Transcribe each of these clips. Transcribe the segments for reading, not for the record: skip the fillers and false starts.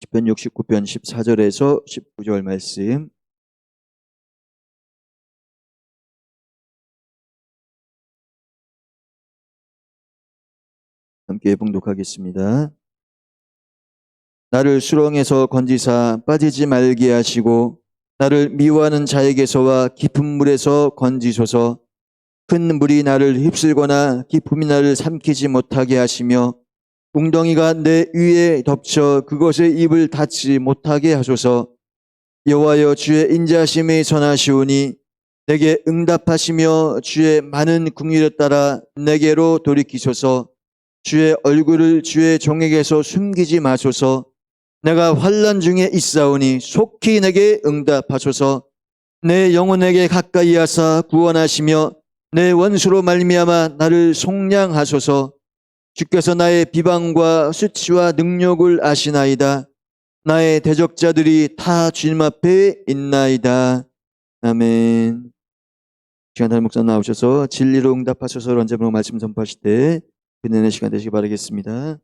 시편 69편 14절에서 19절 말씀 함께 봉독하겠습니다. 나를 수렁에서 건지사 빠지지 말게 하시고 나를 미워하는 자에게서와 깊은 물에서 건지소서. 큰 물이 나를 휩쓸거나 깊음이 나를 삼키지 못하게 하시며 웅덩이가 내 위에 덮쳐 그것에 입을 닫지 못하게 하소서. 여호와여, 주의 인자하심이 선하시오니 내게 응답하시며 주의 많은 긍휼에 따라 내게로 돌이키소서. 주의 얼굴을 주의 종에게서 숨기지 마소서. 내가 환난 중에 있사오니 속히 내게 응답하소서. 내 영혼에게 가까이 하사 구원하시며 내 원수로 말미암아 나를 속량하소서. 주께서 나의 비방과 수치와 능력을 아시나이다. 나의 대적자들이 다 주님 앞에 있나이다. 아멘. 시간 다른 목사 나오셔서 진리로 응답하셔서 언제나 말씀 전파하실 때 은혜의 시간 되시기 바라겠습니다.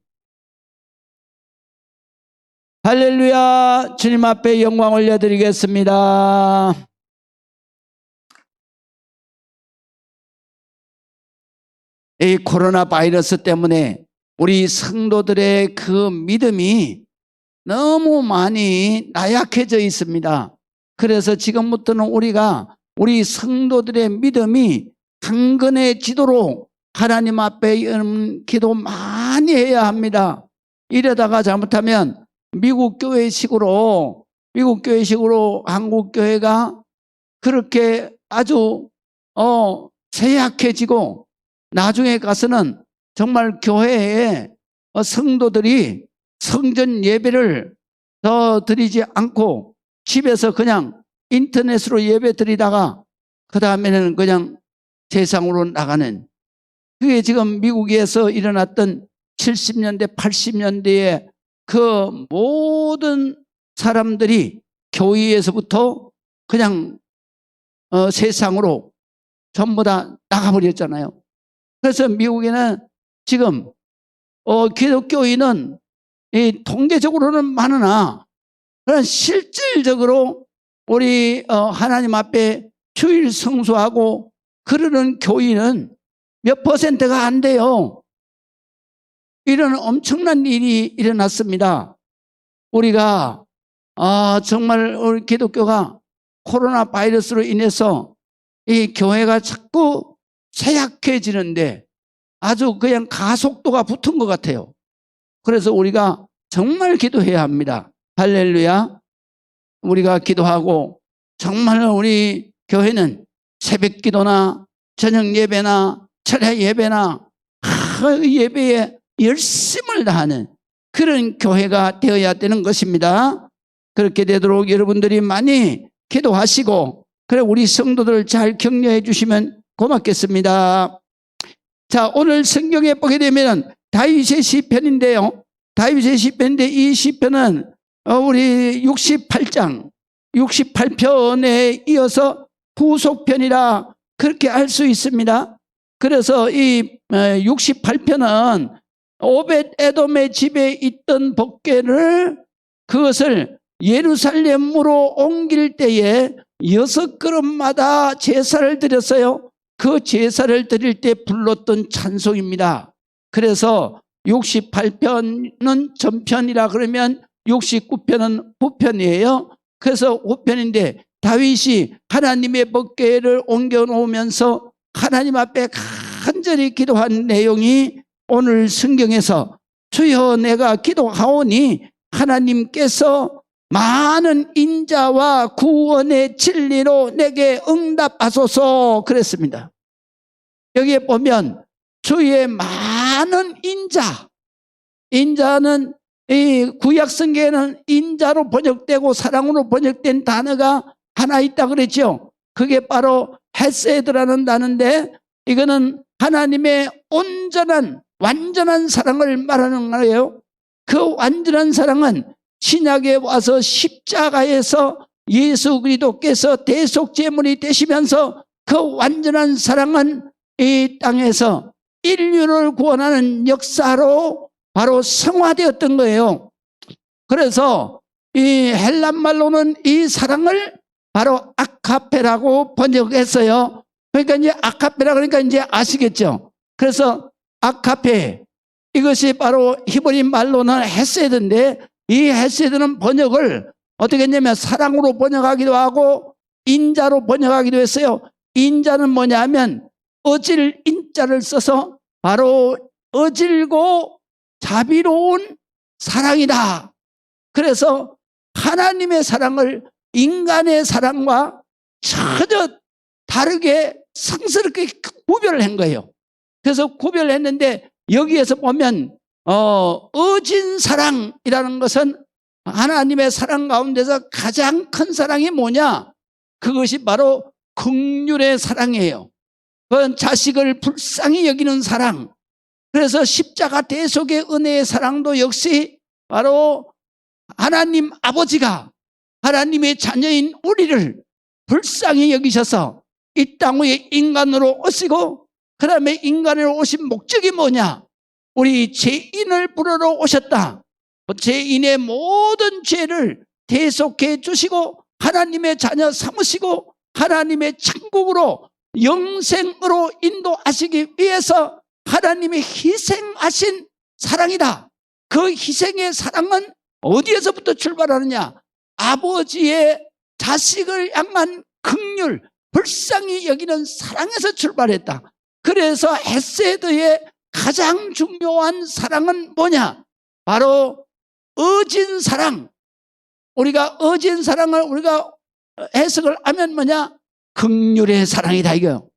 할렐루야. 주님 앞에 영광 올려드리겠습니다. 이 코로나 바이러스 때문에 우리 성도들의 그 믿음이 너무 많이 나약해져 있습니다. 그래서 지금부터는 우리 성도들의 믿음이 강건해지도록 하나님 앞에 기도 많이 해야 합니다. 이러다가 잘못하면 미국 교회식으로 한국 교회가 그렇게 아주 쇠약해지고 나중에 가서는 정말 교회에 성도들이 성전 예배를 더 드리지 않고 집에서 그냥 인터넷으로 예배 드리다가 그 다음에는 그냥 세상으로 나가는, 그게 지금 미국에서 일어났던 70년대 80년대에 그 모든 사람들이 교회에서부터 그냥 세상으로 전부 다 나가버렸잖아요. 그래서 미국에는 지금 기독교인은 통계적으로는 많으나 그런 실질적으로 우리 하나님 앞에 주일 성수하고 그러는 교인은 몇 퍼센트가 안 돼요. 이런 엄청난 일이 일어났습니다. 우리가 정말 우리 기독교가 코로나 바이러스로 인해서 이 교회가 자꾸 쇠약해지는데 아주 그냥 가속도가 붙은 것 같아요. 그래서 우리가 정말 기도해야 합니다. 할렐루야. 우리가 기도하고 정말 우리 교회는 새벽 기도나 저녁 예배나 철야 예배나 예배에 열심을 다하는 그런 교회가 되어야 되는 것입니다. 그렇게 되도록 여러분들이 많이 기도하시고 그래 우리 성도들 잘 격려해 주시면 고맙겠습니다. 자, 오늘 성경에 보게 되면 다윗의 시편인데요. 다윗의 시편인데 이 시편은 우리 68편에 이어서 후속편이라 그렇게 알 수 있습니다. 그래서 이 68편은 오벳 에돔의 집에 있던 복궤를 그것을 예루살렘으로 옮길 때에 6걸음마다 제사를 드렸어요. 그 제사를 드릴 때 불렀던 찬송입니다. 그래서 68편은 전편이라 그러면 69편은 후편이에요. 그래서 후편인데 다윗이 하나님의 복궤를 옮겨 놓으면서 하나님 앞에 간절히 기도한 내용이 오늘 성경에서 주여 내가 기도하오니 하나님께서 많은 인자와 구원의 진리로 내게 응답하소서 그랬습니다. 여기에 보면 주의 많은 인자는 이 구약 성경에는 인자로 번역되고 사랑으로 번역된 단어가 하나 있다 그랬죠. 그게 바로 헤세드라는 단어인데 이거는 하나님의 온전한 완전한 사랑을 말하는 거예요. 그 완전한 사랑은 신약에 와서 십자가에서 예수 그리스도께서 대속제물이 되시면서 그 완전한 사랑은 이 땅에서 인류를 구원하는 역사로 바로 성화되었던 거예요. 그래서 이 헬란 말로는 이 사랑을 바로 아카페라고 번역했어요. 그러니까 이제 아카페라 그러니까 이제 아시겠죠? 그래서 아카페, 이것이 바로 히브리 말로는 헤세드인데, 이 헤세드는 번역을 어떻게 했냐면 사랑으로 번역하기도 하고 인자로 번역하기도 했어요. 인자는 뭐냐면 어질 인자를 써서 바로 어질고 자비로운 사랑이다. 그래서 하나님의 사랑을 인간의 사랑과 전혀 다르게 성스럽게 구별을 한 거예요. 그래서 구별했는데 여기에서 보면 어진 사랑이라는 것은 하나님의 사랑 가운데서 가장 큰 사랑이 뭐냐? 그것이 바로 긍휼의 사랑이에요. 그건 자식을 불쌍히 여기는 사랑. 그래서 십자가 대속의 은혜의 사랑도 역시 바로 하나님 아버지가 하나님의 자녀인 우리를 불쌍히 여기셔서 이 땅 위에 인간으로 오시고, 그 다음에 인간으로 오신 목적이 뭐냐? 우리 죄인을 부르러 오셨다. 죄인의 모든 죄를 대속해 주시고 하나님의 자녀 삼으시고 하나님의 천국으로 영생으로 인도하시기 위해서 하나님이 희생하신 사랑이다. 그 희생의 사랑은 어디에서부터 출발하느냐? 아버지의 자식을 향한 긍휼, 불쌍히 여기는 사랑에서 출발했다. 그래서 헤세드의 가장 중요한 사랑은 뭐냐? 바로 어진 사랑. 우리가 어진 사랑을 우리가 해석을 하면 뭐냐? 긍휼의 사랑이다 이거요.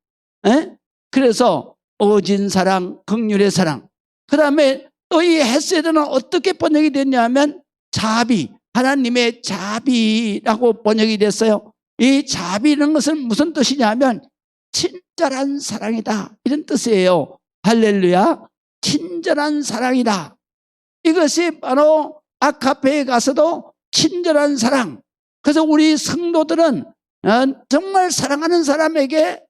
그래서 어진 사랑, 긍휼의 사랑. 그 다음에 또 이 헤세드는 어떻게 번역이 됐냐면 자비, 하나님의 자비라고 번역이 됐어요. 이 자비라는 것은 무슨 뜻이냐면 친절한 사랑이다 이런 뜻이에요. 할렐루야. 친절한 사랑이다. 이것이 바로 아카페에 가서도 친절한 사랑. 그래서 우리 성도들은 정말 사랑하는 사람에게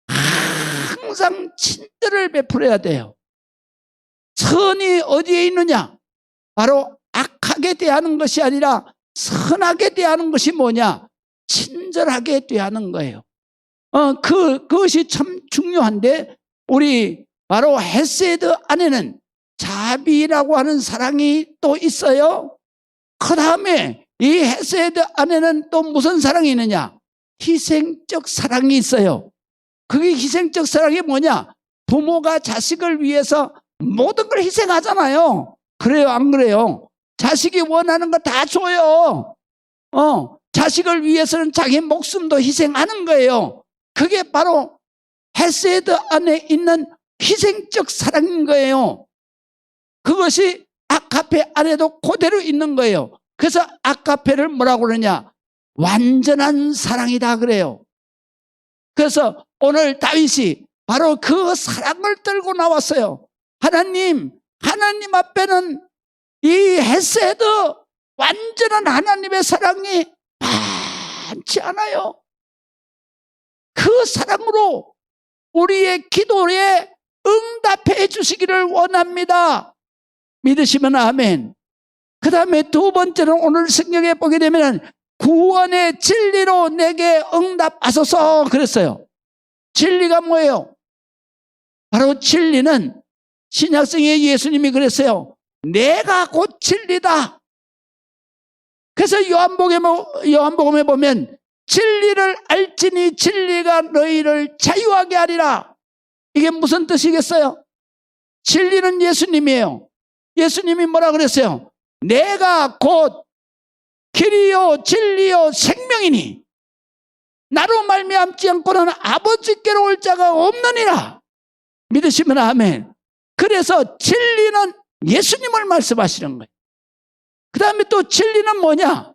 항상 친절을 베풀어야 돼요. 선이 어디에 있느냐? 바로 악하게 대하는 것이 아니라 선하게 대하는 것이 뭐냐? 친절하게 대하는 거예요. 그것이 참 중요한데, 우리 바로 헤세드 안에는 자비라고 하는 사랑이 또 있어요. 그 다음에 이 헤세드 안에는 또 무슨 사랑이 있느냐? 희생적 사랑이 있어요. 그게 희생적 사랑이 뭐냐? 부모가 자식을 위해서 모든 걸 희생하잖아요. 그래요, 안 그래요? 자식이 원하는 거 다 줘요. 자식을 위해서는 자기 목숨도 희생하는 거예요. 그게 바로 헤세드 안에 있는 희생적 사랑인 거예요. 그것이 아카페 안에도 그대로 있는 거예요. 그래서 아카페를 뭐라고 그러냐? 완전한 사랑이다 그래요. 그래서 오늘 다윗이 바로 그 사랑을 들고 나왔어요. 하나님 앞에는 이 헤세드 완전한 하나님의 사랑이 많지 않아요. 그 사랑으로 우리의 기도에 응답해 주시기를 원합니다. 믿으시면 아멘. 그 다음에 두 번째는 오늘 성경에 보게 되면 구원의 진리로 내게 응답하소서 그랬어요. 진리가 뭐예요? 바로 진리는 신약성의 예수님이 그랬어요. 내가 곧 진리다. 그래서 요한복음에 보면 진리를 알지니 진리가 너희를 자유하게 하리라. 이게 무슨 뜻이겠어요? 진리는 예수님이에요. 예수님이 뭐라 그랬어요? 내가 곧 길이요 진리요 생명이니 나로 말미암지 않고는 아버지께로 올 자가 없느니라. 믿으시면 아멘. 그래서 진리는 예수님을 말씀하시는 거예요. 그 다음에 또 진리는 뭐냐?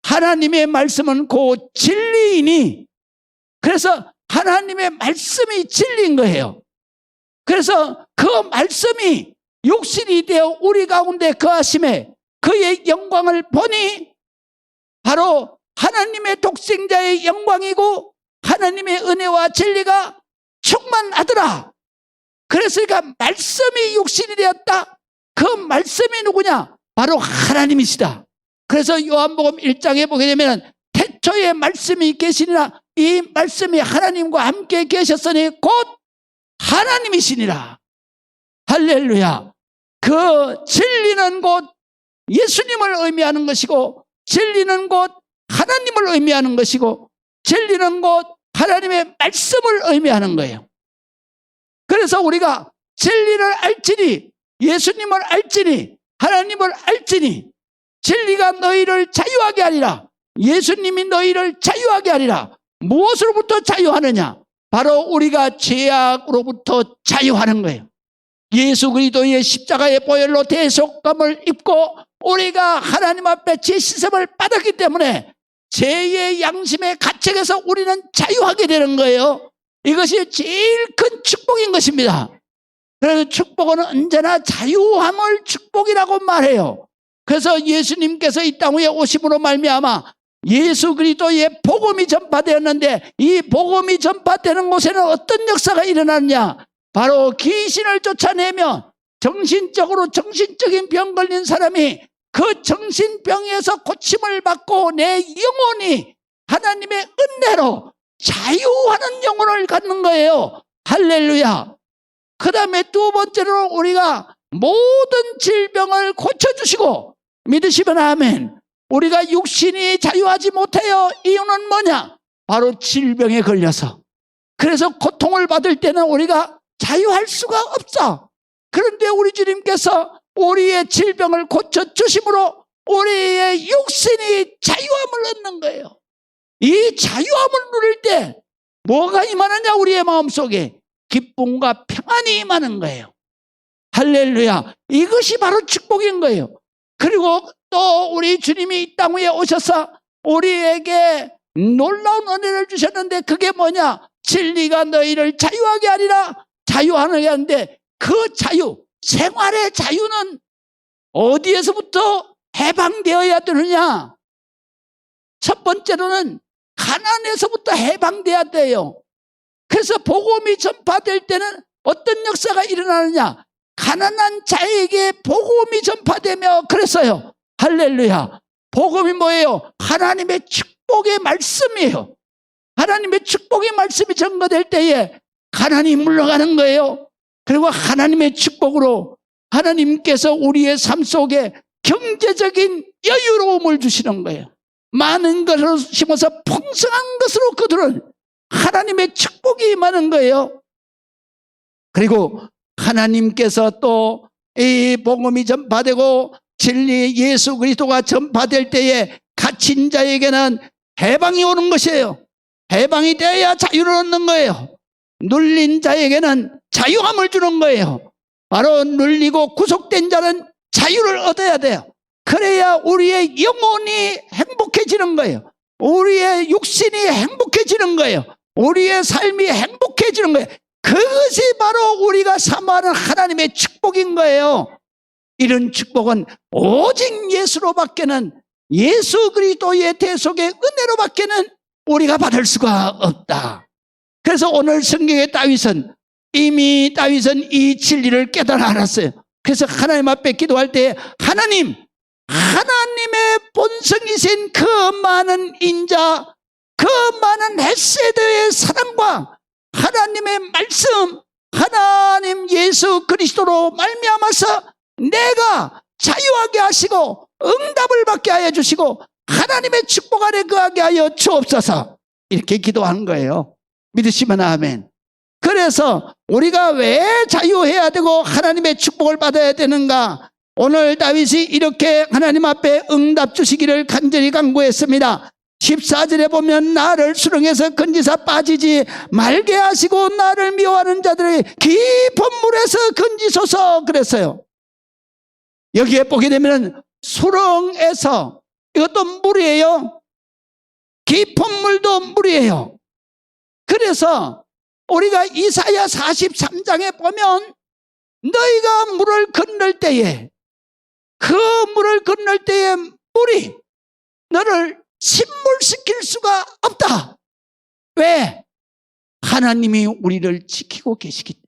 하나님의 말씀은 곧 진리이니, 그래서 하나님의 말씀이 진리인 거예요. 그래서 그 말씀이 육신이 되어 우리 가운데 거하심에 그의 영광을 보니 바로 하나님의 독생자의 영광이고 하나님의 은혜와 진리가 충만하더라. 그래서 그러니까 말씀이 육신이 되었다. 그 말씀이 누구냐? 바로 하나님이시다. 그래서 요한복음 1장에 보게 되면 태초에 말씀이 계시니라 이 말씀이 하나님과 함께 계셨으니 곧 하나님이시니라. 할렐루야. 그 진리는 곧 예수님을 의미하는 것이고 진리는 곧 하나님을 의미하는 것이고 진리는 곧 하나님의 말씀을 의미하는 거예요. 그래서 우리가 진리를 알지니 예수님을 알지니 하나님을 알지니 진리가 너희를 자유하게 하리라. 예수님이 너희를 자유하게 하리라. 무엇으로부터 자유하느냐? 바로 우리가 죄악으로부터 자유하는 거예요. 예수 그리스도의 십자가의 보혈로 대속감을 입고 우리가 하나님 앞에 죄 씻음을 받았기 때문에 죄의 양심의 가책에서 우리는 자유하게 되는 거예요. 이것이 제일 큰 축복인 것입니다. 그래서 축복은 언제나 자유함을 축복이라고 말해요. 그래서 예수님께서 이 땅 위에 오심으로 말미암아 예수 그리스도의 복음이 전파되었는데 이 복음이 전파되는 곳에는 어떤 역사가 일어났냐? 바로 귀신을 쫓아내며 정신적인 병 걸린 사람이 그 정신병에서 고침을 받고 내 영혼이 하나님의 은혜로 자유하는 영혼을 갖는 거예요. 할렐루야. 그 다음에 두 번째로 우리가 모든 질병을 고쳐주시고 믿으시면 아멘. 우리가 육신이 자유하지 못해요. 이유는 뭐냐? 바로 질병에 걸려서. 그래서 고통을 받을 때는 우리가 자유할 수가 없어. 그런데 우리 주님께서 우리의 질병을 고쳐주심으로 우리의 육신이 자유함을 얻는 거예요. 이 자유함을 누릴 때 뭐가 임하느냐? 우리의 마음속에 기쁨과 평안이 임하는 거예요. 할렐루야. 이것이 바로 축복인 거예요. 그리고 또 우리 주님이 이 땅 위에 오셔서 우리에게 놀라운 은혜를 주셨는데 그게 뭐냐? 진리가 너희를 자유하게 하리라. 자유하게 하는데 그 자유, 생활의 자유는 어디에서부터 해방되어야 되느냐? 첫 번째로는 가난에서부터 해방돼야 돼요. 그래서 복음이 전파될 때는 어떤 역사가 일어나느냐? 가난한 자에게 복음이 전파되며 그랬어요. 할렐루야. 복음이 뭐예요? 하나님의 축복의 말씀이에요. 하나님의 축복의 말씀이 전거될 때에 가난이 물러가는 거예요. 그리고 하나님의 축복으로 하나님께서 우리의 삶 속에 경제적인 여유로움을 주시는 거예요. 많은 것을 심어서 풍성한 것으로 그들은 하나님의 축복이 임하는 거예요. 그리고 하나님께서 또 이 복음이 전파되고 진리 예수 그리스도가 전파될 때에 갇힌 자에게는 해방이 오는 것이에요. 해방이 되어야 자유를 얻는 거예요. 눌린 자에게는 자유함을 주는 거예요. 바로 눌리고 구속된 자는 자유를 얻어야 돼요. 그래야 우리의 영혼이 행복해지는 거예요. 우리의 육신이 행복해지는 거예요. 우리의 삶이 행복해지는 거예요. 그것이 바로 우리가 사모하는 하나님의 축복인 거예요. 이런 축복은 오직 예수로밖에는, 예수 그리스도의 대속의 은혜로밖에는 우리가 받을 수가 없다. 그래서 오늘 성경의 다윗은 이미 이 진리를 깨달아 알았어요. 그래서 하나님 앞에 기도할 때 하나님의 본성이신 그 많은 인자, 그 많은 헤세드의 사랑과 하나님의 말씀, 하나님 예수 그리스도로 말미암아서 내가 자유하게 하시고 응답을 받게 하여 주시고 하나님의 축복 안에 거하게 하여 주옵소서. 이렇게 기도하는 거예요. 믿으시면 아멘. 그래서 우리가 왜 자유해야 되고 하나님의 축복을 받아야 되는가? 오늘 다윗이 이렇게 하나님 앞에 응답 주시기를 간절히 간구했습니다. 14절에 보면 나를 수렁에서 건지사 빠지지 말게 하시고 나를 미워하는 자들의 깊은 물에서 건지소서 그랬어요. 여기에 보게 되면 수렁에서, 이것도 물이에요. 깊은 물도 물이에요. 그래서 우리가 이사야 43장에 보면 너희가 물을 건널 때에, 그 물을 건널 때에 물이 너를 침몰시킬 수가 없다. 왜? 하나님이 우리를 지키고 계시기 때문에.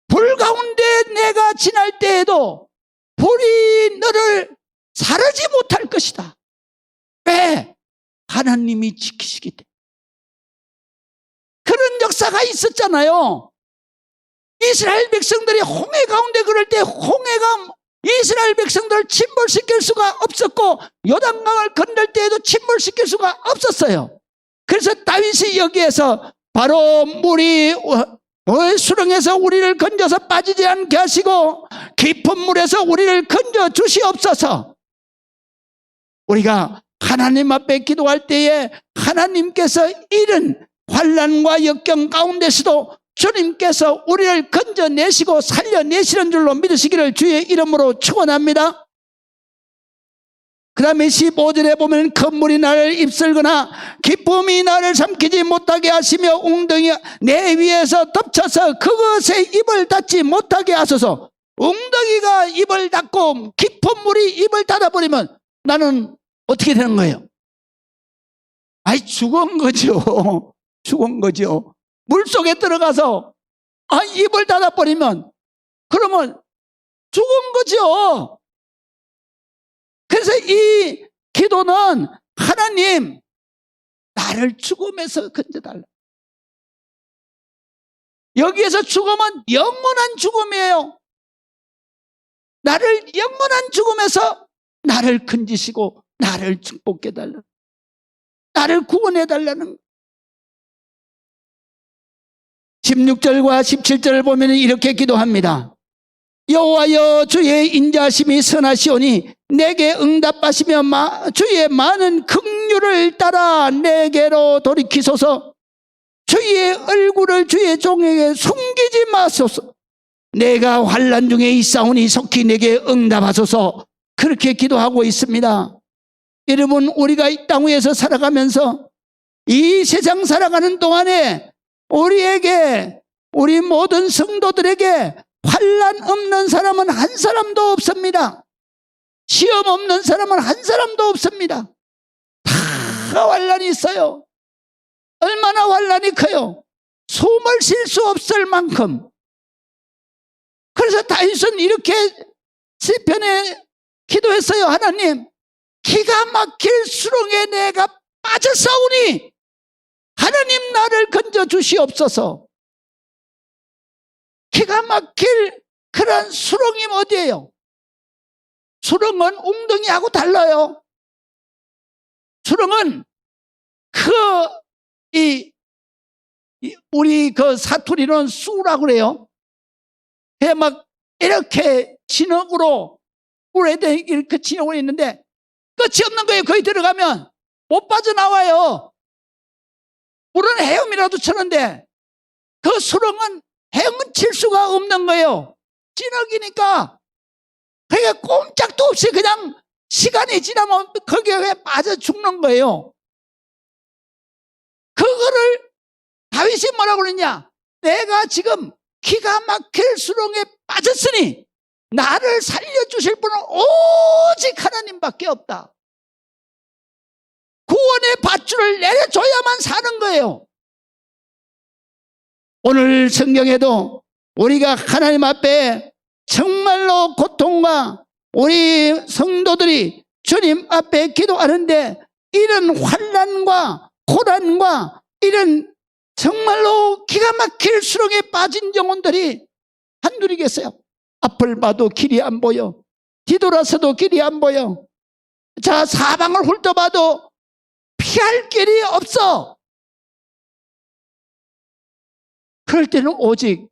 불 가운데 내가 지날 때에도 불이 너를 사르지 못할 것이다. 왜? 하나님이 지키시기 때문에. 그런 역사가 있었잖아요. 이스라엘 백성들이 홍해 가운데 그럴 때 홍해가 이스라엘 백성들을 침몰시킬 수가 없었고 요단강을 건널 때에도 침몰시킬 수가 없었어요. 그래서 다윗이 여기에서 바로 물이 수렁에서 우리를 건져서 빠지지 않게 하시고 깊은 물에서 우리를 건져 주시옵소서. 우리가 하나님 앞에 기도할 때에 하나님께서 이런 환난과 역경 가운데서도 주님께서 우리를 건져내시고 살려내시는 줄로 믿으시기를 주의 이름으로 축원합니다. 그 다음에 15절에 보면 큰 물이 나를 입설거나 기쁨이 나를 삼키지 못하게 하시며 웅덩이 내 위에서 덮쳐서 그것에 입을 닫지 못하게 하소서. 웅덩이가 입을 닫고 깊은 물이 입을 닫아버리면 나는 어떻게 되는 거예요? 아이, 죽은 거죠. 죽은 거죠. 물속에 들어가서 입을 닫아버리면 그러면 죽은 거죠. 그래서 이 기도는 하나님 나를 죽음에서 건져달라. 여기에서 죽음은 영원한 죽음이에요. 나를 영원한 죽음에서 나를 건지시고 나를 축복해달라. 나를 구원해달라는 16절과 17절을 보면 이렇게 기도합니다. 여호와여 주의 인자심이 선하시오니 내게 응답하시며 주의 많은 긍휼을 따라 내게로 돌이키소서. 주의 얼굴을 주의 종에게 숨기지 마소서. 내가 환난 중에 있사오니 속히 내게 응답하소서. 그렇게 기도하고 있습니다. 여러분, 우리가 이 땅 위에서 살아가면서 이 세상 살아가는 동안에 우리에게, 우리 모든 성도들에게 환난 없는 사람은 한 사람도 없습니다. 시험 없는 사람은 한 사람도 없습니다. 다 환난이 있어요. 얼마나 환난이 커요. 숨을 쉴 수 없을 만큼. 그래서 다윗은 이렇게 시편에 기도했어요. 하나님, 기가 막힐 수렁에 내가 빠졌사오니 하나님 나를 건져 주시옵소서. 기가 막힐 그런 수렁이 어디예요? 수렁은 웅덩이하고 달라요. 수렁은 우리 사투리는 쑥이라고 그래요. 막 이렇게 진흙으로 물에 이렇게 진흙으로 있는데 끝이 없는 거예요. 거기 들어가면 못 빠져나와요. 물은 헤엄이라도 치는데 그 수렁은 헤엄칠 수가 없는 거예요. 진흙이니까. 그러니까 꼼짝도 없이 그냥 시간이 지나면 거기에 빠져 죽는 거예요. 그거를 다윗이 뭐라고 그러냐? 내가 지금 기가 막힐 수렁에 빠졌으니 나를 살려주실 분은 오직 하나님밖에 없다. 구원의 밧줄을 내려줘야만 사는 거예요. 오늘 성경에도 우리가 하나님 앞에 정말로 고통과 우리 성도들이 주님 앞에 기도하는데 이런 환난과 고난과 이런 정말로 기가 막힐 수렁에 빠진 영혼들이 한둘이겠어요. 앞을 봐도 길이 안 보여. 뒤돌아서도 길이 안 보여. 자, 사방을 훑어봐도 피할 길이 없어. 그럴 때는 오직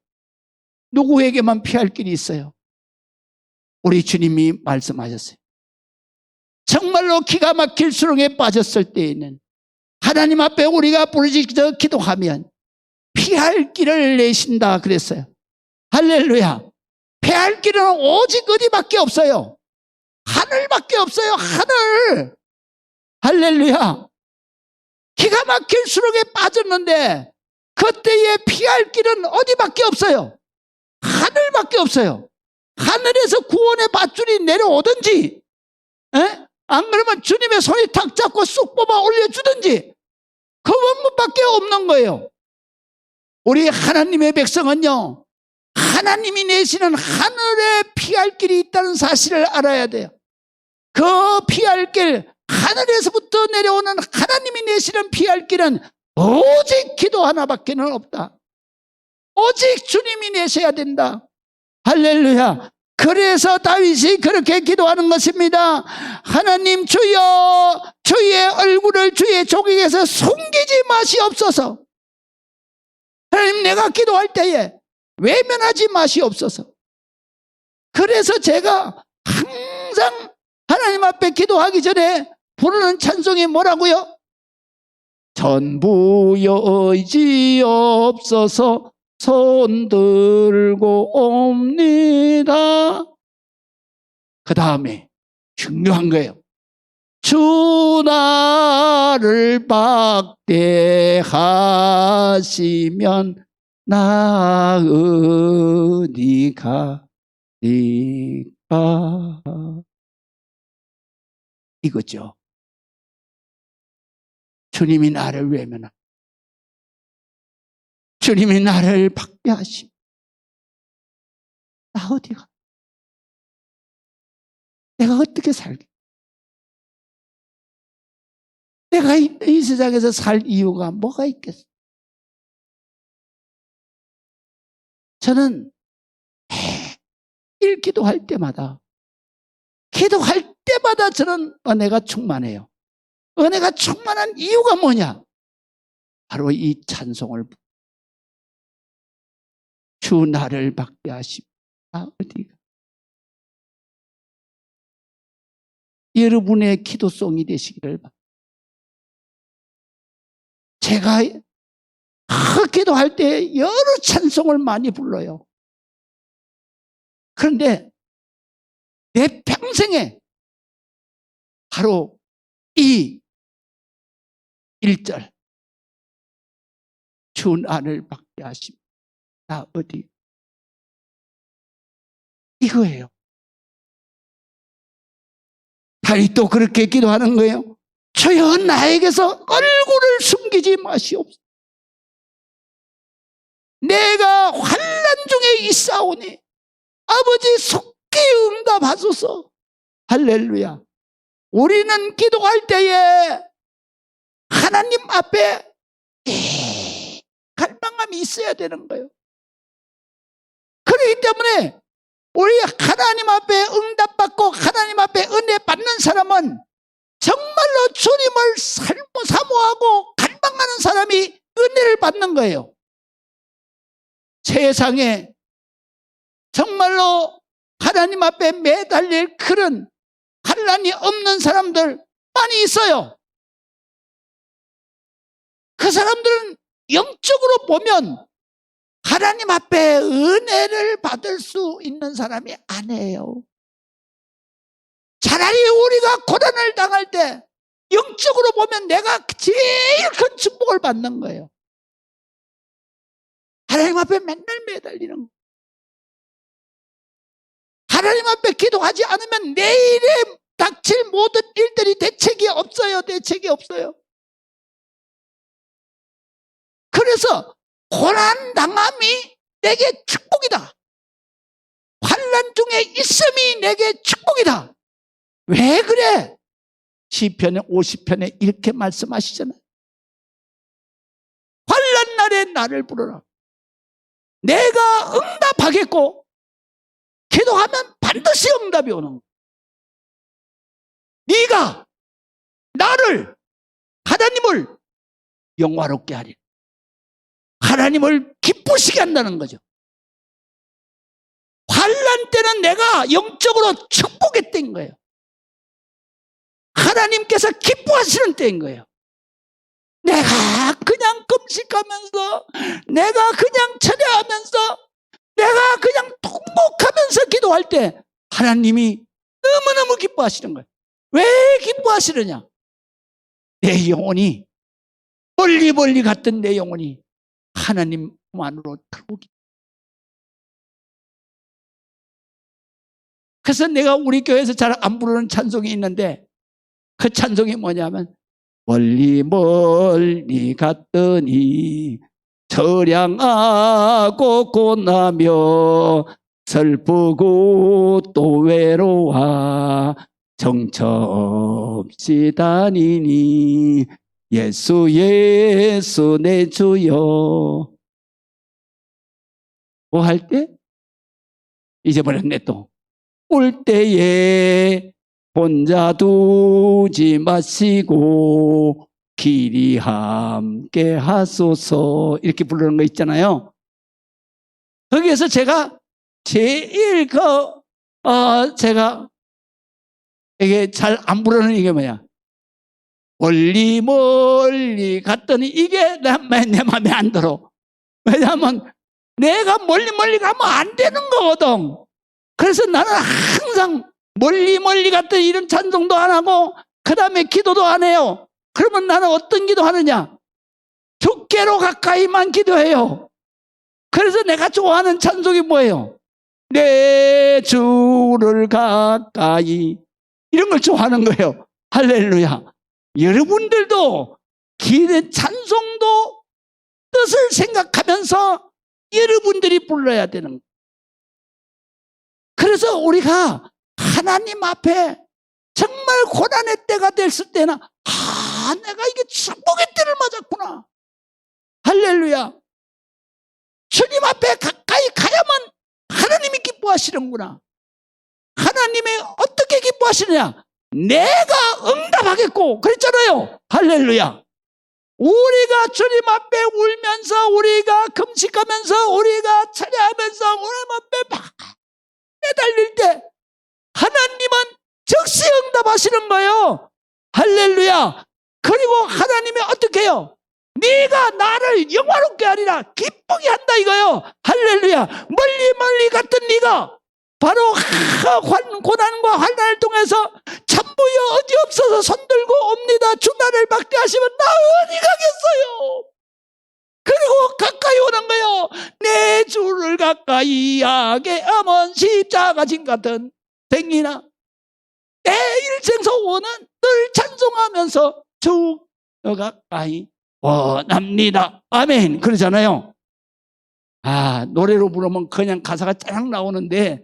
누구에게만 피할 길이 있어요? 우리 주님이 말씀하셨어요. 정말로 기가 막힐 수렁에 빠졌을 때에는 하나님 앞에 우리가 부르짖어 기도하면 피할 길을 내신다 그랬어요. 할렐루야. 피할 길은 오직 어디밖에 없어요? 하늘밖에 없어요. 하늘. 할렐루야. 기가 막힐 수렁에 빠졌는데 그때에 피할 길은 어디밖에 없어요? 하늘밖에 없어요. 하늘에서 구원의 밧줄이 내려오든지, 안 그러면 주님의 손이 탁 잡고 쑥 뽑아 올려주든지 그 원문밖에 없는 거예요. 우리 하나님의 백성은요, 하나님이 내시는 하늘에 피할 길이 있다는 사실을 알아야 돼요. 그 피할 길, 하늘에서부터 내려오는 하나님이 내시는 피할 길은 오직 기도 하나밖에는 없다. 오직 주님이 내셔야 된다. 할렐루야. 그래서 다윗이 그렇게 기도하는 것입니다. 하나님 주여, 주의 얼굴을 주의 종에게서 숨기지 마시옵소서. 하나님, 내가 기도할 때에 외면하지 마시옵소서. 그래서 제가 항상 하나님 앞에 기도하기 전에 부르는 찬송이 뭐라고요? 전부 여의지옵소서 손 들고 옵니다. 그 다음에 중요한 거예요. 주 나를 박대하시면 나 어디 가리까. 이거죠. 주님이 나를 외면하, 주님이 나를 박대하시면 나 어디 가? 내가 어떻게 살게? 내가 이 세상에서 살 이유가 뭐가 있겠어? 저는 매일 기도할 때마다 저는 은혜가 충만해요. 은혜가 충만한 이유가 뭐냐? 바로 이 찬송을 주 나를 박대하시면 나 어디가? 여러분의 기도송이 되시기를 바랍니다. 제가 기도할 때 여러 찬송을 많이 불러요. 그런데 내 평생에 바로 이 1절 주 나를 박대하시면 나 어디? 이거예요. 다윗도 그렇게 기도하는 거예요. 주여 나에게서 얼굴을 숨기지 마시옵소서. 내가 환난 중에 있사오니 아버지 속히 응답하소서. 할렐루야. 우리는 기도할 때에 하나님 앞에 갈망함이 있어야 되는 거예요. 그렇기 때문에 우리 하나님 앞에 응답받고 하나님 앞에 은혜 받는 사람은 정말로 주님을 사모하고 갈망하는 사람이 은혜를 받는 거예요. 세상에 정말로 하나님 앞에 매달릴 그런 환난이 없는 사람들 많이 있어요. 그 사람들은 영적으로 보면 하나님 앞에 은혜를 받을 수 있는 사람이 아니에요. 차라리 우리가 고난을 당할 때 영적으로 보면 내가 제일 큰 축복을 받는 거예요. 하나님 앞에 맨날 매달리는 거예요. 하나님 앞에 기도하지 않으면 내일에 닥칠 모든 일들이 대책이 없어요. 대책이 없어요. 그래서 고난 당함이 내게 축복이다. 환난 중에 있음이 내게 축복이다. 왜 그래? 시편의 50편에 이렇게 말씀하시잖아요. 환난 날에 나를 부르라. 내가 응답하겠고 기도하면 반드시 응답이 오는 거야. 네가 나를 하나님을 영화롭게 하리라. 하나님을 기쁘시게 한다는 거죠. 환난 때는 내가 영적으로 축복했던 거예요. 하나님께서 기뻐하시는 때인 거예요. 내가 그냥 금식하면서, 내가 그냥 찬양하면서, 내가 그냥 통곡하면서 기도할 때 하나님이 너무너무 기뻐하시는 거예요. 왜 기뻐하시느냐? 내 영혼이, 멀리 멀리 갔던 내 영혼이 하나님만으로 들어오기. 그래서 내가 우리 교회에서 잘 안 부르는 찬송이 있는데, 그 찬송이 뭐냐면 멀리 멀리 갔더니 처량하고 고나며 슬프고 또 외로워 정처없이 다니니 예수 예수 내 주여. 뭐 할 때? 잊어버렸네 또. 올 때에 혼자 두지 마시고 길이 함께 하소서 이렇게 부르는 거 있잖아요. 거기에서 제가 제일 제가 이게 잘 안 부르는 이게 뭐야? 멀리 멀리 갔더니 이게 내 마음에 안 들어. 왜냐하면 내가 멀리 멀리 가면 안 되는 거거든. 그래서 나는 항상 멀리 멀리 갔더니 이런 찬송도 안 하고 그 다음에 기도도 안 해요. 그러면 나는 어떤 기도하느냐? 주께로 가까이만 기도해요. 그래서 내가 좋아하는 찬송이 뭐예요? 내 주를 가까이, 이런 걸 좋아하는 거예요. 할렐루야. 여러분들도 기대 찬송도 뜻을 생각하면서 여러분들이 불러야 되는 거예요. 그래서 우리가 하나님 앞에 정말 고난의 때가 됐을 때는 내가 이게 축복의 때를 맞았구나. 할렐루야. 주님 앞에 가까이 가야만 하나님이 기뻐하시는구나. 하나님이 어떻게 기뻐하시느냐? 내가 응답하겠고 그랬잖아요. 할렐루야. 우리가 주님 앞에 울면서, 우리가 금식하면서, 우리가 찬양하면서 하나님 앞에 막 매달릴 때 하나님은 즉시 응답하시는 거예요. 할렐루야. 그리고 하나님이 어떻게 해요? 네가 나를 영화롭게 하리라, 기쁘게 한다 이거요. 할렐루야. 멀리 멀리 갔던 네가 바로 고난과 환난을 통해서 참부여 어디 없어서 손들고 옵니다. 주 나를 막대하시면 나 어디 가겠어요. 그리고 가까이 오는 거요. 내 주를 가까이 하게 하면 십자가 진 같은 생이나 내 일생 소원은 늘 찬송하면서 주 가까이 원합니다. 아멘. 그러잖아요. 노래로 부르면 그냥 가사가 쫙 나오는데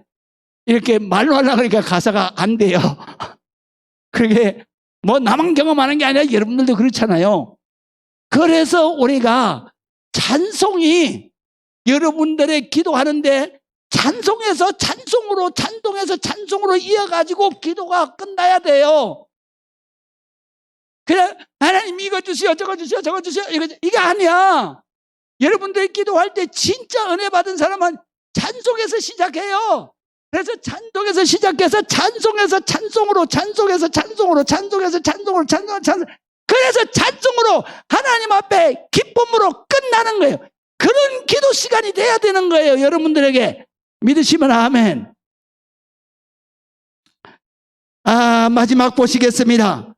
이렇게 말로 하려고 하니까 가사가 안 돼요. 그게 뭐 나만 경험하는 게 아니라 여러분들도 그렇잖아요. 그래서 우리가 찬송이 여러분들의 기도하는데 찬송에서 찬송으로, 찬송에서 찬송으로 이어가지고 기도가 끝나야 돼요. 그냥 하나님 이거 주시오, 저거 주시오, 저거 주시오, 이게 아니야. 여러분들이 기도할 때 진짜 은혜 받은 사람은 찬송에서 시작해요. 그래서 찬송에서 시작해서 찬송에서 찬송으로, 찬송에서 찬송으로, 찬송에서 찬송으로, 찬송. 그래서 찬송으로 하나님 앞에 기쁨으로 끝나는 거예요. 그런 기도 시간이 돼야 되는 거예요. 여러분들에게 믿으시면 아멘. 마지막 보시겠습니다.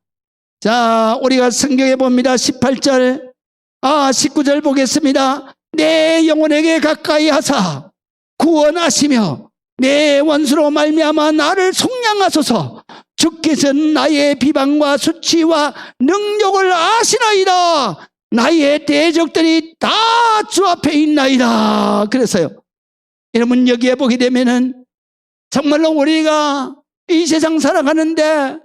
자, 우리가 성경에 봅니다. 18절, 19절 보겠습니다. 내 영혼에게 가까이 하사 구원하시며 내 원수로 말미암아 나를 속량하소서. 주께서는 나의 비방과 수치와 능력을 아시나이다. 나의 대적들이 다 주 앞에 있나이다. 그래서요, 여러분 여기에 보게 되면은 정말로 우리가 이 세상 살아가는데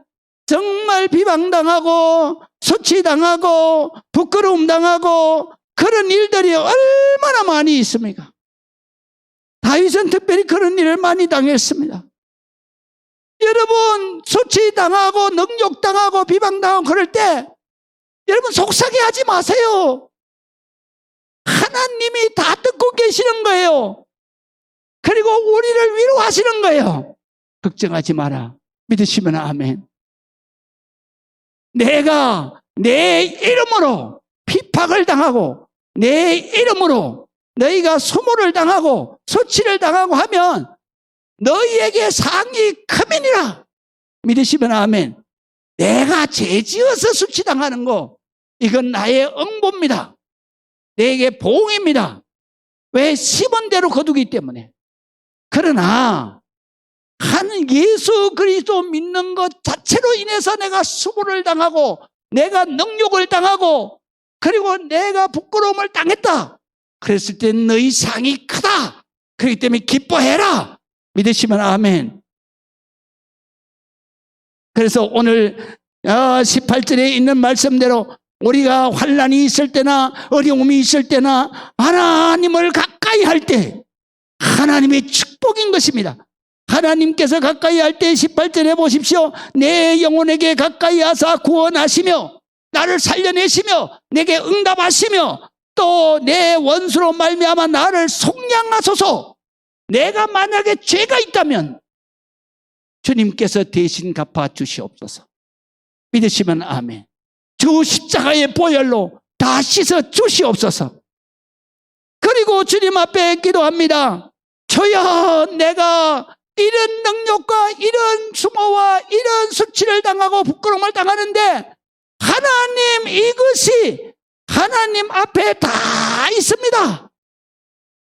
정말 비방당하고 수치당하고 부끄러움 당하고 그런 일들이 얼마나 많이 있습니까? 다윗은 특별히 그런 일을 많이 당했습니다. 여러분 수치당하고 능욕당하고 비방당하고 그럴 때 여러분 속상해하지 마세요. 하나님이 다 듣고 계시는 거예요. 그리고 우리를 위로하시는 거예요. 걱정하지 마라. 믿으시면 아멘. 내가 내 이름으로 핍박을 당하고 내 이름으로 너희가 수모를 당하고 수치를 당하고 하면 너희에게 상이 크면이라. 믿으시면 아멘. 내가 죄지어서 수치당하는 거, 이건 나의 응보입니다. 내게 보응입니다. 왜? 심은 대로 거두기 때문에. 그러나 한 예수 그리스도 믿는 것 자체로 인해서 내가 수모를 당하고 내가 능욕을 당하고 그리고 내가 부끄러움을 당했다. 그랬을 때 너희 상이 크다. 그렇기 때문에 기뻐해라. 믿으시면 아멘. 그래서 오늘 18절에 있는 말씀대로 우리가 환난이 있을 때나 어려움이 있을 때나 하나님을 가까이 할 때 하나님의 축복인 것입니다. 하나님께서 가까이 할 때 18절에 보십시오. 내 영혼에게 가까이 하사 구원하시며 나를 살려내시며 내게 응답하시며 또 내 원수로 말미암아 나를 속량하소서. 내가 만약에 죄가 있다면 주님께서 대신 갚아 주시옵소서. 믿으시면 아멘. 주 십자가의 보혈로 다 씻어 주시옵소서. 그리고 주님 앞에 기도합니다. 주여, 내가 이런 능력과 이런 수모와 이런 수치를 당하고 부끄러움을 당하는데 하나님, 이것이 하나님 앞에 다 있습니다.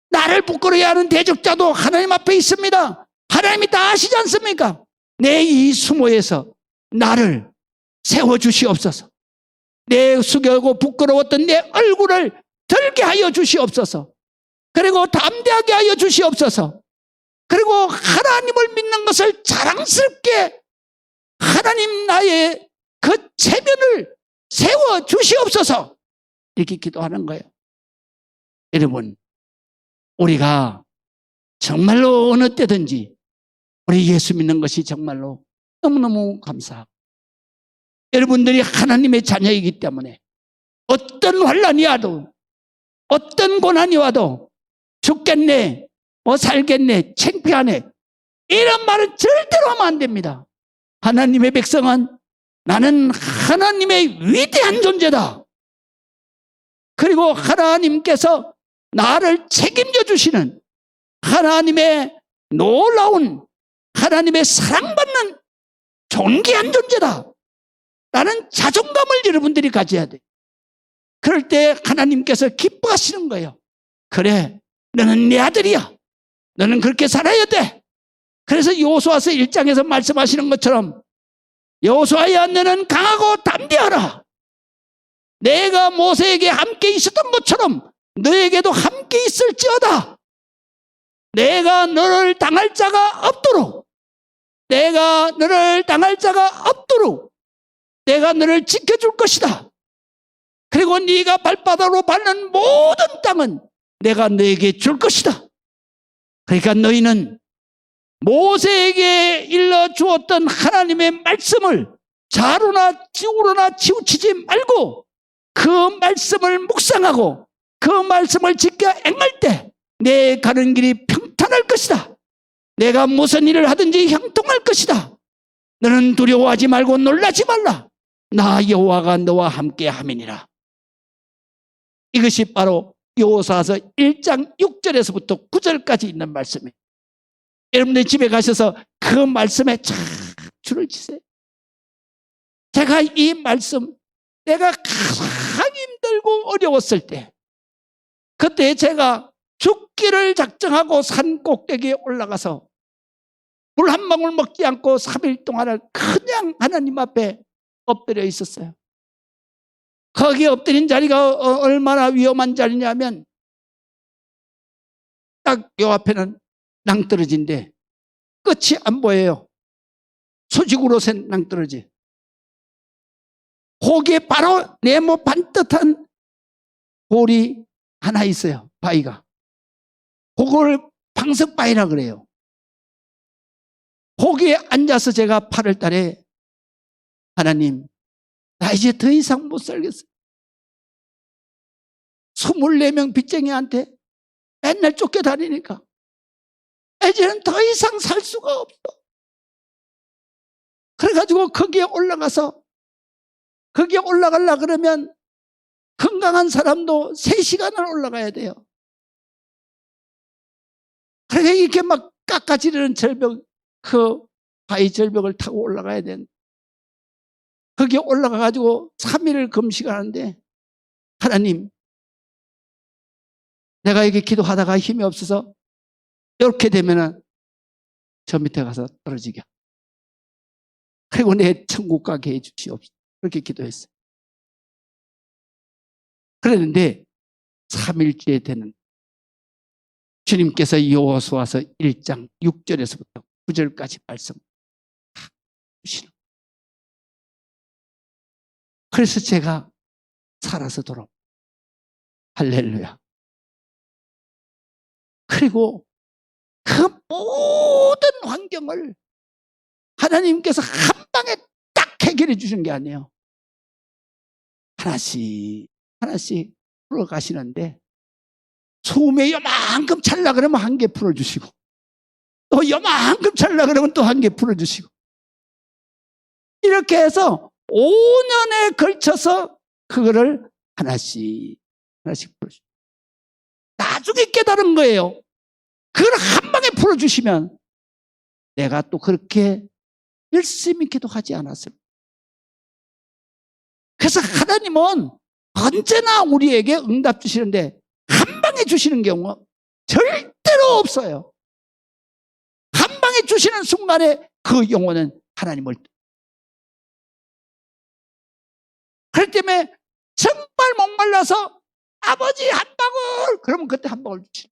나를 부끄러워야 하는 대적자도 하나님 앞에 있습니다. 하나님이 다 아시지 않습니까? 내 이 수모에서 나를 세워주시옵소서. 내 숙여고 부끄러웠던 내 얼굴을 들게 하여 주시옵소서. 그리고 담대하게 하여 주시옵소서. 그리고 하나님을 믿는 것을 자랑스럽게 하나님 나의 그 체면을 세워 주시옵소서. 이렇게 기도하는 거예요. 여러분, 우리가 정말로 어느 때든지 우리 예수 믿는 것이 정말로 너무너무 감사하고, 여러분들이 하나님의 자녀이기 때문에 어떤 환난이 와도 어떤 고난이 와도 죽겠네, 살겠네, 창피하네, 이런 말은 절대로 하면 안 됩니다. 하나님의 백성은 나는 하나님의 위대한 존재다. 그리고 하나님께서 나를 책임져 주시는 하나님의 놀라운, 하나님의 사랑받는 존귀한 존재다. 라는 자존감을 여러분들이 가져야 돼. 그럴 때 하나님께서 기뻐하시는 거예요. 그래, 너는 내 아들이야. 너는 그렇게 살아야 돼. 그래서 여호수아서 1장에서 말씀하시는 것처럼 여호수아야, 너는 강하고 담대하라. 내가 모세에게 함께 있었던 것처럼 너에게도 함께 있을지어다. 내가 너를 당할 자가 없도록, 내가 너를 당할 자가 없도록 내가 너를 지켜줄 것이다. 그리고 네가 발바닥으로 밟는 모든 땅은 내가 너에게 줄 것이다. 그러니까 너희는 모세에게 일러주었던 하나님의 말씀을 좌로나 우로나 치우치지 말고 그 말씀을 묵상하고 그 말씀을 지켜 행할 때 내 가는 길이 평탄할 것이다. 내가 무슨 일을 하든지 형통할 것이다. 너는 두려워하지 말고 놀라지 말라. 나 여호와가 너와 함께 함이니라. 이것이 바로 여호수아서 1장 6절에서부터 9절까지 있는 말씀이에요. 여러분들 집에 가셔서 그 말씀에 쫙 줄을 치세요. 제가 이 말씀, 내가 가장 힘들고 어려웠을 때, 그때 제가 죽기를 작정하고 산 꼭대기에 올라가서 물 한 방울 먹지 않고 3일 동안을 그냥 하나님 앞에 엎드려 있었어요. 거기에 엎드린 자리가 얼마나 위험한 자리냐면 딱 요 앞에는 낭떠러지인데 끝이 안 보여요. 수직으로 센 낭떠러지. 거기에 바로 네모 반듯한 돌이 하나 있어요. 바위가. 그걸 방석바위라 그래요. 거기에 앉아서 제가 8월 달에 하나님, 나 이제 더 이상 못 살겠어요. 24명 빚쟁이한테 맨날 쫓겨다니니까 이제는 더 이상 살 수가 없어. 그래가지고 거기에 올라가서, 거기에 올라가려고 그러면 건강한 사람도 3시간을 올라가야 돼요. 그러니까 이렇게 막 깎아지르는 절벽, 그 바위 절벽을 타고 올라가야 되는데, 거기에 올라가가지고 3일을 금식하는데, 하나님, 내가 이렇게 기도하다가 힘이 없어서 이렇게 되면은 저 밑에 가서 떨어지게, 그리고 내 천국 가게 해주시옵소서. 그렇게 기도했어요. 그랬는데 3일째 되는 주님께서 여호수아서 1장 6절에서부터 9절까지 말씀 주시는. 그래서 제가 살아서 돌아옵니다. 할렐루야. 그리고 그 모든 환경을 하나님께서 한 방에 딱 해결해 주신 게 아니에요. 하나씩 하나씩 풀어가시는데, 소음에 요만큼 찰라 그러면 한 개 풀어주시고, 또 요만큼 찰라 그러면 또 한 개 풀어주시고, 이렇게 해서 5년에 걸쳐서 그거를 하나씩 하나씩 풀어주시고, 나중에 깨달은 거예요. 그걸 한 방에 풀어주시면 내가 또 그렇게 열심히 기도하지 않았습니다. 그래서 하나님은 언제나 우리에게 응답 주시는데 한 방에 주시는 경우 절대로 없어요. 한 방에 주시는 순간에 그 영혼은 하나님을, 그렇기 때문에 정말 목말라서 아버지 한 방울 그러면 그때 한 방울 주시는,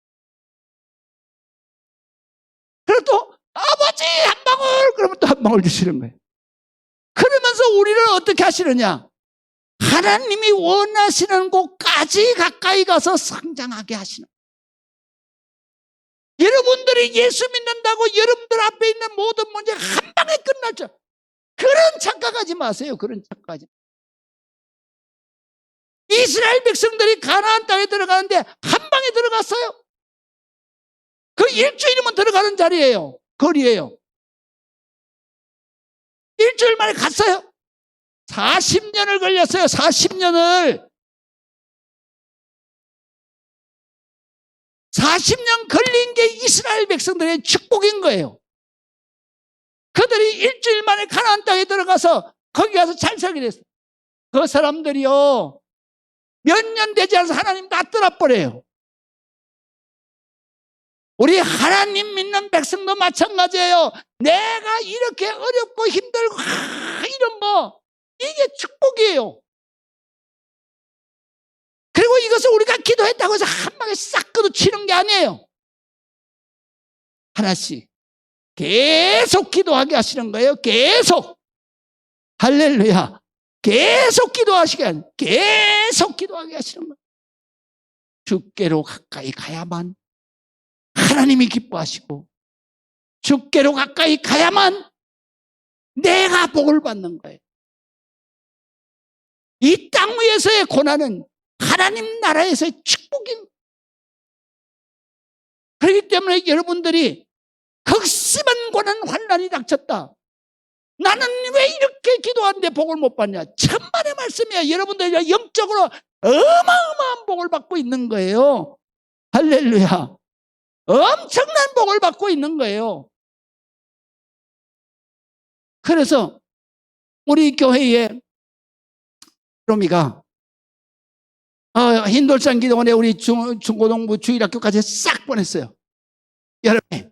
그리고 또 아버지 한 방울 그러면 또 한 방울 주시는 거예요. 그러면서 우리를 어떻게 하시느냐, 하나님이 원하시는 곳까지 가까이 가서 성장하게 하시는. 여러분들이 예수 믿는다고 여러분들 앞에 있는 모든 문제가 한 방에 끝났죠. 그런 착각하지 마세요. 그런 착각하지. 이스라엘 백성들이 가나안 땅에 들어가는데 한 방에 들어갔어요. 그 일주일이면 들어가는 자리예요. 거리예요. 일주일 만에 갔어요. 40년을 걸렸어요. 40년을. 40년 걸린 게 이스라엘 백성들의 축복인 거예요. 그들이 일주일 만에 가나안 땅에 들어가서 거기 가서 잘 살게 됐어요. 그 사람들이요, 몇 년 되지 않아서 하나님 다 떠나버려요. 우리 하나님 믿는 백성도 마찬가지예요. 내가 이렇게 어렵고 힘들고 이런 거, 이게 축복이에요. 그리고 이것을 우리가 기도했다고 해서 한 방에 싹 걷어치는 게 아니에요. 하나씩 계속 기도하게 하시는 거예요. 계속. 할렐루야. 계속 기도하시게 하는, 계속 기도하게 하시는 거예요. 주께로 가까이 가야만 하나님이 기뻐하시고, 주께로 가까이 가야만 내가 복을 받는 거예요. 이 땅 위에서의 고난은 하나님 나라에서의 축복입니다. 그렇기 때문에 여러분들이 극심한 고난 환난이 닥쳤다, 나는 왜 이렇게 기도하는데 복을 못 받냐, 천만의 말씀이야. 여러분들이 영적으로 어마어마한 복을 받고 있는 거예요. 할렐루야. 엄청난 복을 받고 있는 거예요. 그래서 우리 교회에 로미가 흰돌산 기도원에 우리 중고등부 주일학교까지 싹 보냈어요. 여름에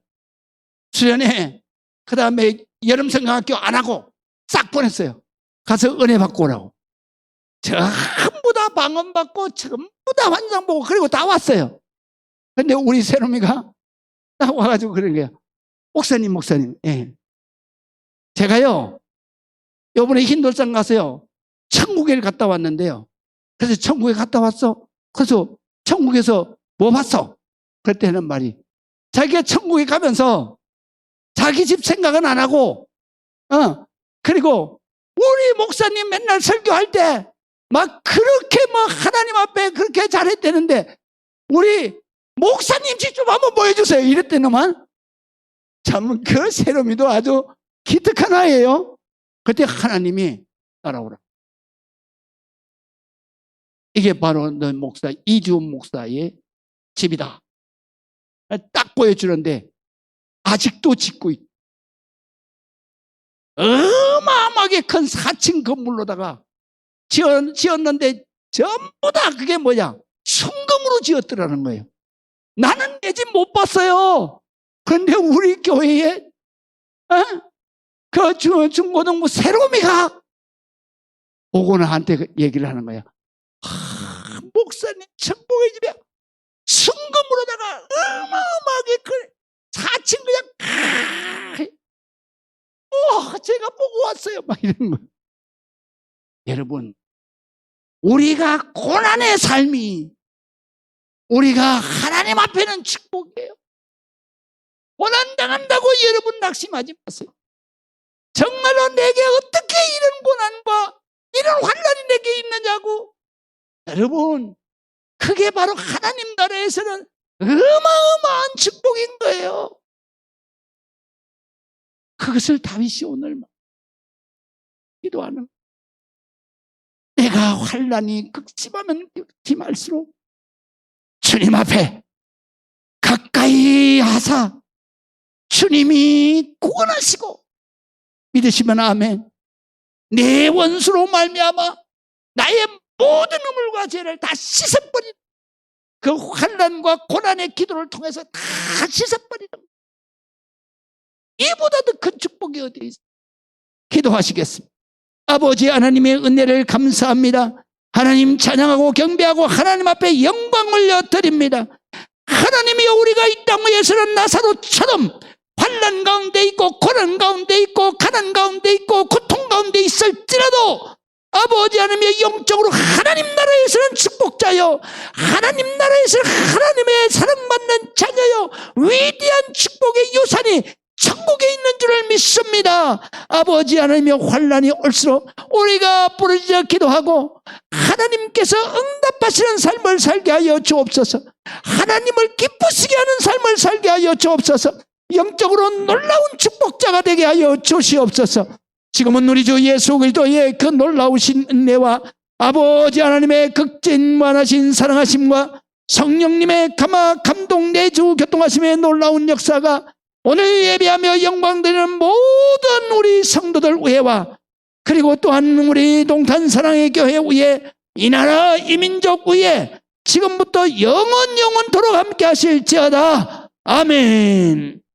수련회, 그 다음에 여름성경학교 안 하고 싹 보냈어요. 가서 은혜 받고 오라고. 전부 다 방언 받고 전부 다 환상 보고 그리고 다 왔어요. 근데 우리 새롬이가 딱 와가지고 그런 거예요. 목사님, 예. 제가요, 요번에 흰돌산 가서요, 천국에 갔다 왔는데요. 그래서 천국에 갔다 왔어. 그래서 천국에서 뭐 봤어? 그랬더니 말이, 자기가 천국에 가면서 자기 집 생각은 안 하고, 그리고 우리 목사님 맨날 설교할 때 막 그렇게 뭐 하나님 앞에 그렇게 잘했대는데 우리 목사님 집 좀 한번 보여주세요. 이랬대는만. 참, 그 세롬이도 아주 기특한 아이예요. 그때 하나님이 따라오라. 이게 바로 너 목사, 이주원 목사의 집이다. 딱 보여주는데 아직도 짓고 있다. 어마어마하게 큰 4층 건물로다가 지었는데 전부 다 그게 뭐냐, 순금으로 지었더라는 거예요. 나는 내 집 못 봤어요. 그런데 우리 교회에 그 중고등부 세롬이가 오고 나한테 얘기를 하는 거야. 목사님 천국의 집에 승금으로다가 어마어마하게 그 4층 그냥 제가 보고 왔어요 막 이런 거. 여러분, 우리가 고난의 삶이 우리가 하나님 앞에는 축복이에요. 고난당한다고 여러분 낙심하지 마세요. 정말로 내게 어떻게 이런 고난과 이런 환난이 내게 있느냐고. 여러분, 그게 바로 하나님 나라에서는 어마어마한 축복인 거예요. 그것을 다윗이 오늘 기도하는, 내가 환난이 극심하면 극심할수록 주님 앞에 가까이 하사 주님이 구원하시고, 믿으시면 아멘. 내 원수로 말미암아 나의 모든 우물과 죄를 다 씻어버리는, 그 환난과 고난의 기도를 통해서 다 씻어버리는, 이보다 더 큰 축복이 어디 있어요? 기도하시겠습니다. 아버지 하나님의 은혜를 감사합니다. 하나님 찬양하고 경배하고 하나님 앞에 영광 올려드립니다. 하나님이여, 우리가 이 땅 위에서는 나사로처럼 환난 가운데 있고 고난 가운데 있고 가난 가운데 있고 고통 가운데 있을지라도 아버지 하나님의 영적으로 하나님 나라에서는 축복자요, 하나님 나라에서는 하나님의 사랑받는 자녀요, 위대한 축복의 유산이 천국에 있는 줄을 믿습니다. 아버지 하나님의 환난이 올수록 우리가 부르짖어 기도하고 하나님께서 응답하시는 삶을 살게 하여 주옵소서. 하나님을 기쁘시게 하는 삶을 살게 하여 주옵소서. 영적으로 놀라운 축복자가 되게 하여 주시옵소서. 지금은 우리 주 예수 그리스도의 그 놀라우신 은혜와 아버지 하나님의 극진무한하신 사랑하심과 성령님의 감동 내주 교통하심의 놀라운 역사가 오늘 예배하며 영광드리는 모든 우리 성도들 위에와, 그리고 또한 우리 동탄 사랑의 교회 위에, 이 나라 이 민족 위에 지금부터 영원토록 함께 하실지어다. 아멘.